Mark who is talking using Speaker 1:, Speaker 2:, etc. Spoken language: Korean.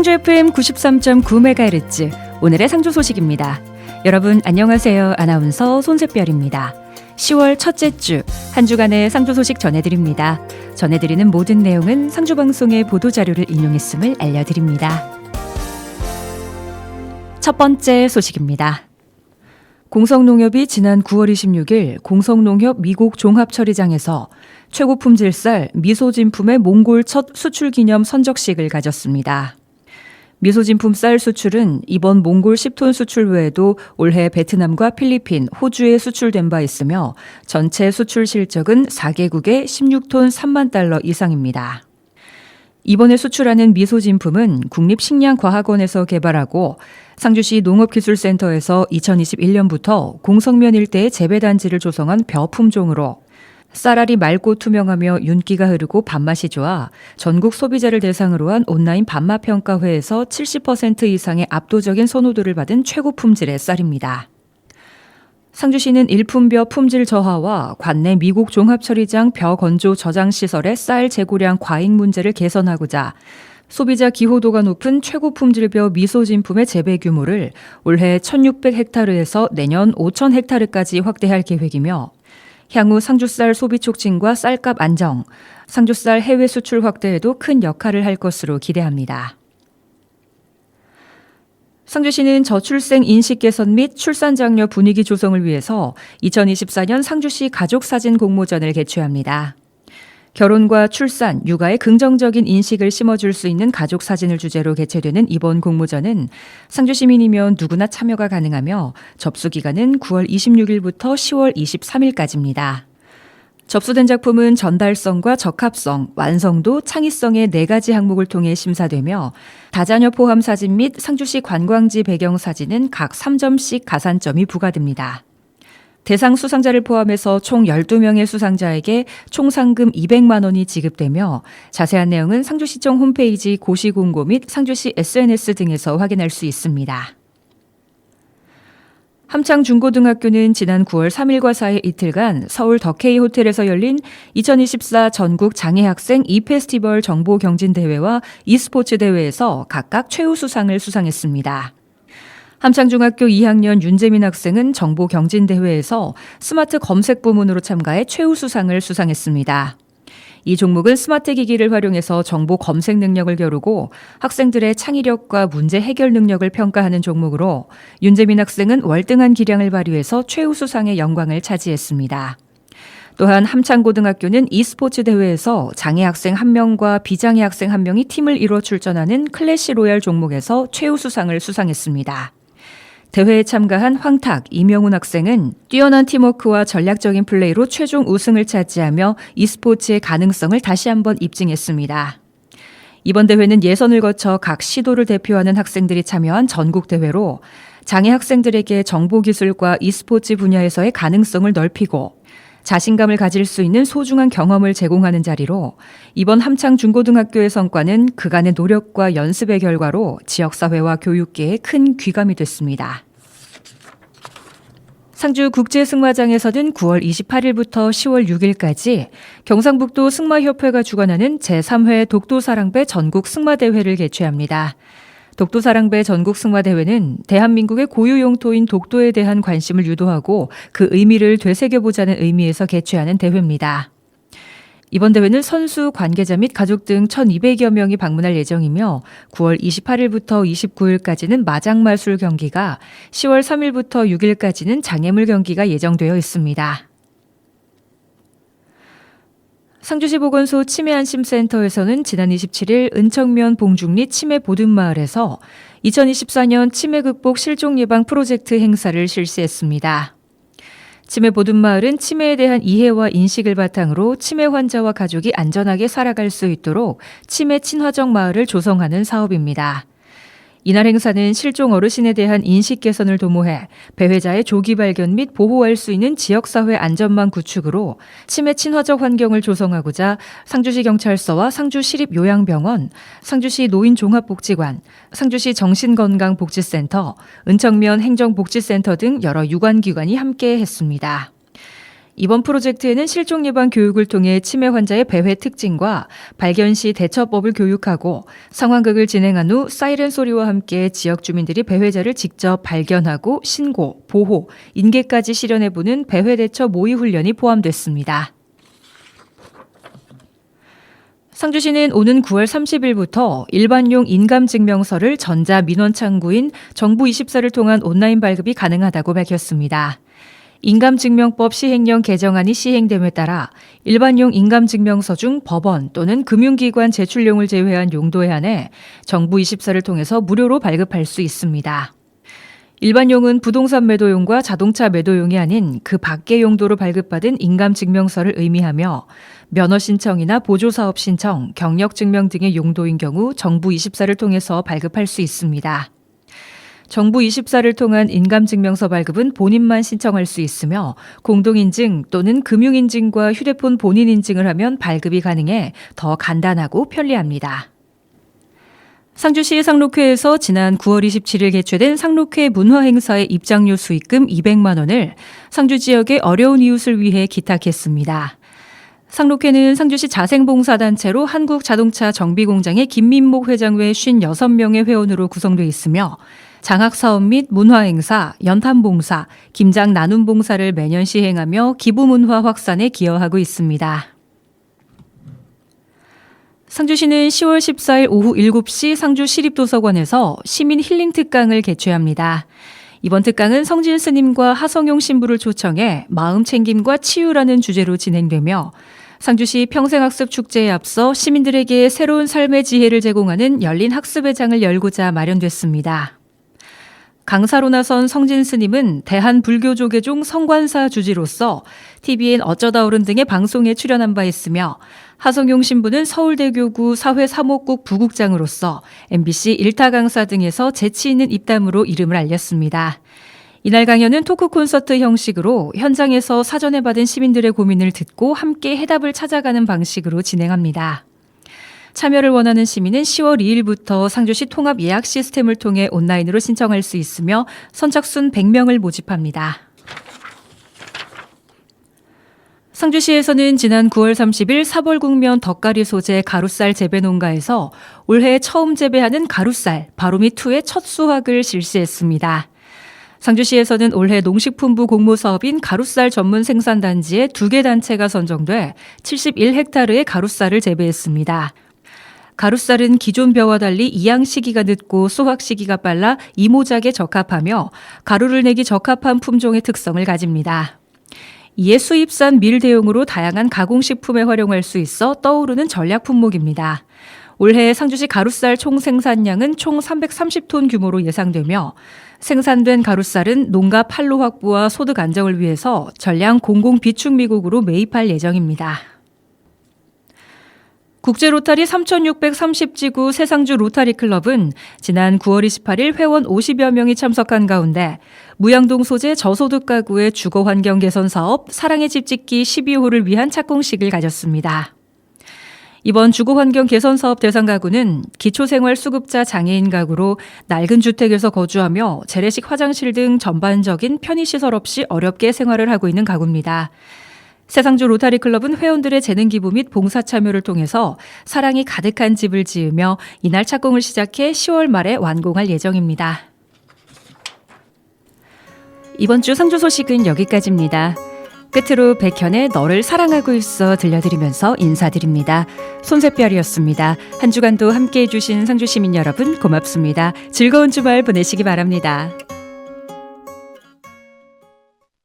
Speaker 1: 상주 FM 93.9MHz 오늘의 상주 소식입니다. 여러분 안녕하세요. 아나운서 손세별입니다. 10월 첫째 주 한 주간의 상주 소식 전해드립니다. 전해드리는 모든 내용은 상주방송의 보도자료를 인용했음을 알려드립니다. 첫 번째 소식입니다. 공성농협이 지난 9월 26일 공성농협 미곡 종합처리장에서 최고 품질 쌀 미소진품의 몽골 첫 수출 기념 선적식을 가졌습니다. 미소진품 쌀 수출은 이번 몽골 10톤 수출 외에도 올해 베트남과 필리핀, 호주에 수출된 바 있으며 전체 수출 실적은 4개국에 16톤 3만 달러 이상입니다. 이번에 수출하는 미소진품은 국립식량과학원에서 개발하고 상주시 농업기술센터에서 2021년부터 공성면 일대의 재배단지를 조성한 벼 품종으로 쌀알이 맑고 투명하며 윤기가 흐르고 밥맛이 좋아 전국 소비자를 대상으로 한 온라인 밥맛평가회에서 70% 이상의 압도적인 선호도를 받은 최고 품질의 쌀입니다. 상주시는 일품벼 품질 저하와 관내 미국 종합처리장 벼 건조 저장 시설의 쌀 재고량 과잉 문제를 개선하고자 소비자 기호도가 높은 최고 품질벼 미소진품의 재배 규모를 올해 1,600헥타르에서 내년 5,000헥타르까지 확대할 계획이며 향후 상주쌀 소비 촉진과 쌀값 안정, 상주쌀 해외 수출 확대에도 큰 역할을 할 것으로 기대합니다. 상주시는 저출생 인식 개선 및 출산 장려 분위기 조성을 위해서 2024년 상주시 가족사진 공모전을 개최합니다. 결혼과 출산, 육아에 긍정적인 인식을 심어줄 수 있는 가족사진을 주제로 개최되는 이번 공모전은 상주시민이면 누구나 참여가 가능하며 접수기간은 9월 26일부터 10월 23일까지입니다. 접수된 작품은 전달성과 적합성, 완성도, 창의성의 4가지 항목을 통해 심사되며 다자녀 포함 사진 및 상주시 관광지 배경 사진은 각 3점씩 가산점이 부과됩니다. 대상 수상자를 포함해서 총 12명의 수상자에게 총 상금 200만 원이 지급되며 자세한 내용은 상주시청 홈페이지 고시공고 및 상주시 SNS 등에서 확인할 수 있습니다. 함창중고등학교는 지난 9월 3일과 4일 이틀간 서울 더케이 호텔에서 열린 2024 전국 장애학생 e페스티벌 정보경진대회와 e스포츠 대회에서 각각 최우수상을 수상했습니다. 함창중학교 2학년 윤재민 학생은 정보경진대회에서 스마트 검색 부문으로 참가해 최우수상을 수상했습니다. 이 종목은 스마트 기기를 활용해서 정보 검색 능력을 겨루고 학생들의 창의력과 문제 해결 능력을 평가하는 종목으로 윤재민 학생은 월등한 기량을 발휘해서 최우수상의 영광을 차지했습니다. 또한 함창고등학교는 e스포츠 대회에서 장애 학생 1명과 비장애 학생 1명이 팀을 이뤄 출전하는 클래시 로얄 종목에서 최우수상을 수상했습니다. 대회에 참가한 황탁, 이명훈 학생은 뛰어난 팀워크와 전략적인 플레이로 최종 우승을 차지하며 e스포츠의 가능성을 다시 한번 입증했습니다. 이번 대회는 예선을 거쳐 각 시도를 대표하는 학생들이 참여한 전국대회로 장애 학생들에게 정보기술과 e스포츠 분야에서의 가능성을 넓히고 자신감을 가질 수 있는 소중한 경험을 제공하는 자리로 이번 함창중고등학교의 성과는 그간의 노력과 연습의 결과로 지역사회와 교육계에 큰 귀감이 됐습니다. 상주국제승마장에서는 9월 28일부터 10월 6일까지 경상북도 승마협회가 주관하는 제3회 독도사랑배 전국승마대회를 개최합니다. 독도사랑배 전국승마대회는 대한민국의 고유 용토인 독도에 대한 관심을 유도하고 그 의미를 되새겨보자는 의미에서 개최하는 대회입니다. 이번 대회는 선수, 관계자 및 가족 등 1,200여 명이 방문할 예정이며 9월 28일부터 29일까지는 마장마술 경기가, 10월 3일부터 6일까지는 장애물 경기가 예정되어 있습니다. 상주시 보건소 치매안심센터에서는 지난 27일 은청면 봉중리 치매보듬마을에서 2024년 치매 극복 실종 예방 프로젝트 행사를 실시했습니다. 치매보듬마을은 치매에 대한 이해와 인식을 바탕으로 치매 환자와 가족이 안전하게 살아갈 수 있도록 치매 친화적 마을을 조성하는 사업입니다. 이날 행사는 실종 어르신에 대한 인식 개선을 도모해 배회자의 조기 발견 및 보호할 수 있는 지역사회 안전망 구축으로 치매 친화적 환경을 조성하고자 상주시 경찰서와 상주시립요양병원, 상주시 노인종합복지관, 상주시 정신건강복지센터, 은청면 행정복지센터 등 여러 유관기관이 함께 했습니다. 이번 프로젝트에는 실종 예방 교육을 통해 치매 환자의 배회 특징과 발견 시 대처법을 교육하고 상황극을 진행한 후 사이렌 소리와 함께 지역 주민들이 배회자를 직접 발견하고 신고, 보호, 인계까지 실현해보는 배회 대처 모의 훈련이 포함됐습니다. 상주시는 오는 9월 30일부터 일반용 인감증명서를 전자민원창구인 정부24를 통한 온라인 발급이 가능하다고 밝혔습니다. 인감증명법 시행령 개정안이 시행됨에 따라 일반용 인감증명서 중 법원 또는 금융기관 제출용을 제외한 용도에 한해 정부24를 통해서 무료로 발급할 수 있습니다. 일반용은 부동산 매도용과 자동차 매도용이 아닌 그 밖의 용도로 발급받은 인감증명서를 의미하며 면허 신청이나 보조사업 신청, 경력증명 등의 용도인 경우 정부24를 통해서 발급할 수 있습니다. 정부24를 통한 인감증명서 발급은 본인만 신청할 수 있으며 공동인증 또는 금융인증과 휴대폰 본인인증을 하면 발급이 가능해 더 간단하고 편리합니다. 상주시 상록회에서 지난 9월 27일 개최된 상록회 문화행사의 입장료 수익금 200만 원을 상주 지역의 어려운 이웃을 위해 기탁했습니다. 상록회는 상주시 자생봉사단체로 한국자동차 정비공장의 김민목 회장 외 56명의 회원으로 구성되어 있으며 장학사업 및 문화행사, 연탄봉사, 김장 나눔봉사를 매년 시행하며 기부문화 확산에 기여하고 있습니다. 상주시는 10월 14일 오후 7시 상주시립도서관에서 시민 힐링 특강을 개최합니다. 이번 특강은 성진 스님과 하성용 신부를 초청해 마음 챙김과 치유라는 주제로 진행되며 상주시 평생학습 축제에 앞서 시민들에게 새로운 삶의 지혜를 제공하는 열린 학습의 장을 열고자 마련됐습니다. 강사로 나선 성진 스님은 대한불교조계종 성관사 주지로서 TVN 어쩌다 어른 등의 방송에 출연한 바 있으며 하성용 신부는 서울대교구 사회사목국 부국장으로서 MBC 일타 강사 등에서 재치 있는 입담으로 이름을 알렸습니다. 이날 강연은 토크 콘서트 형식으로 현장에서 사전에 받은 시민들의 고민을 듣고 함께 해답을 찾아가는 방식으로 진행합니다. 참여를 원하는 시민은 10월 2일부터 상주시 통합 예약 시스템을 통해 온라인으로 신청할 수 있으며 선착순 100명을 모집합니다. 상주시에서는 지난 9월 30일 사벌국면 덕가리 소재 가루쌀 재배 농가에서 올해 처음 재배하는 가루쌀 바로미2의 첫 수확을 실시했습니다. 상주시에서는 올해 농식품부 공모사업인 가루쌀 전문 생산단지에 2개 단체가 선정돼 71헥타르의 가루쌀을 재배했습니다. 가루쌀은 기존 벼와 달리 이양 시기가 늦고 수확 시기가 빨라 이모작에 적합하며 가루를 내기 적합한 품종의 특성을 가집니다. 이에 수입산 밀 대용으로 다양한 가공식품에 활용할 수 있어 떠오르는 전략 품목입니다. 올해 상주시 가루쌀 총 생산량은 총 330톤 규모로 예상되며 생산된 가루쌀은 농가 판로 확보와 소득 안정을 위해서 전량 공공 비축 미국으로 매입할 예정입니다. 국제로타리 3630지구 새상주 로타리 클럽은 지난 9월 28일 회원 50여 명이 참석한 가운데 무양동 소재 저소득 가구의 주거 환경 개선 사업 사랑의 집 짓기 12호를 위한 착공식을 가졌습니다. 이번 주거 환경 개선 사업 대상 가구는 기초생활 수급자 장애인 가구로 낡은 주택에서 거주하며 재래식 화장실 등 전반적인 편의시설 없이 어렵게 생활을 하고 있는 가구입니다. 새상주 로타리 클럽은 회원들의 재능 기부 및 봉사 참여를 통해서 사랑이 가득한 집을 지으며 이날 착공을 시작해 10월 말에 완공할 예정입니다. 이번 주 상주 소식은 여기까지입니다. 끝으로 백현의 너를 사랑하고 있어 들려드리면서 인사드립니다. 손새별이었습니다. 한 주간도 함께해 주신 상주 시민 여러분 고맙습니다. 즐거운 주말 보내시기 바랍니다.